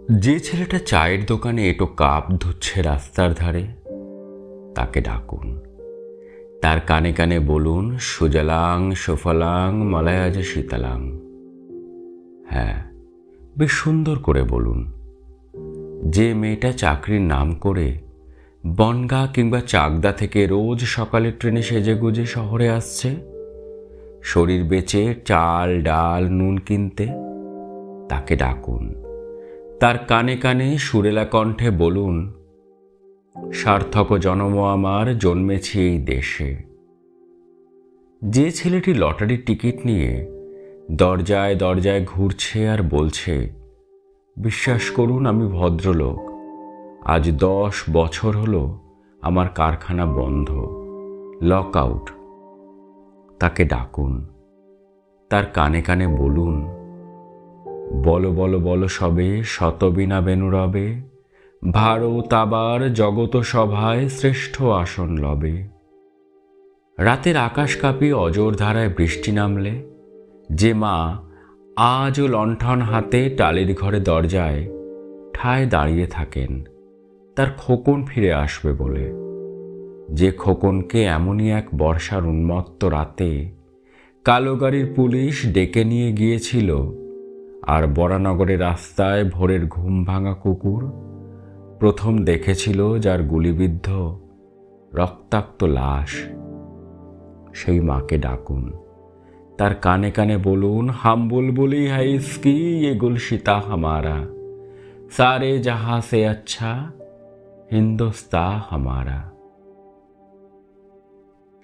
যে ছেলেটা চায়ের দোকানে এটো কাপ ধুচ্ছে রাস্তার ধারে, তাকে ডাকুন। তার কানে কানে বলুন, সুজলাং সুফলাং মলয়জ শীতলাং। হ্যাঁ, বেশ সুন্দর করে বলুন। যে মেয়েটা চাকরির নাম করে বনগাঁ কিংবা চাকদা থেকে রোজ সকালে ট্রেনে সেজেগুজে শহরে আসছে, শরীর বেচে চাল ডাল নুন কিনতে, তাকে ডাকুন। তার কানে কানে সুরেলা কণ্ঠে বলুন, সার্থক জনম আমার জন্মেছি এই দেশে। যে ছেলেটি লটারির টিকিট নিয়ে দরজায় দরজায় ঘুরছে আর বলছে, বিশ্বাস করুন আমি ভদ্রলোক, আজ 10 বছর হলো আমার কারখানা বন্ধ, লক আউট, তাকে ডাকুন। তার কানে কানে বলুন, বলো বলো বলো সবে শতবিনা বেনুরবে, ভারত আবার জগত সভায় শ্রেষ্ঠ আসন লবে। রাতের আকাশ কাঁপি অজর ধারায় বৃষ্টি নামলে যে মা আজও লণ্ঠন হাতে টালির ঘরে দরজায় ঠায় দাঁড়িয়ে থাকেন তার খোকন ফিরে আসবে বলে, যে খোকনকে এমনই এক বর্ষার উন্মত্ত রাতে কালো গাড়ির পুলিশ ডেকে নিয়ে গিয়েছিল, আর বরানগরের রাস্তায় ভোরের ঘুম ভাঙা কুকুর প্রথম দেখেছিল যার গুলিবিদ্ধ রক্তাক্ত লাশ, সেই মাকে ডাকুন। তার কানে কানে বলুন, হাম বুলবুলি है इसकी ये गुलशिता हमारा, सारे जहां से अच्छा हिंदुस्तां हमारा।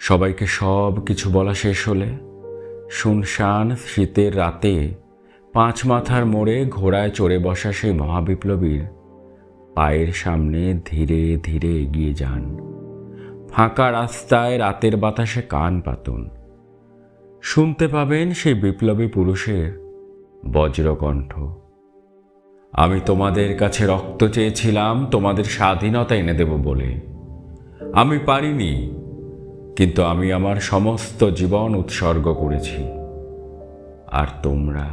সবাইকে সব কিছু বলা শেষ হলে শুনশান শীতের রাতে 5 মাথার মোড়ে ঘোড়ায় চড়ে বসা সেই মহাবিপ্লবীর পায়ের সামনে ধীরে ধীরে এগিয়ে যান। ফাঁকা রাস্তায় রাতের বাতাসে কান পাতুন, শুনতে পাবেন সেই বিপ্লবী পুরুষের বজ্রকণ্ঠ, আমি তোমাদের কাছে রক্ত চেয়েছিলাম তোমাদের স্বাধীনতা এনে দেব বলে, আমি পারিনি, কিন্তু আমি আমার সমস্ত জীবন উৎসর্গ করেছি, আর তোমরা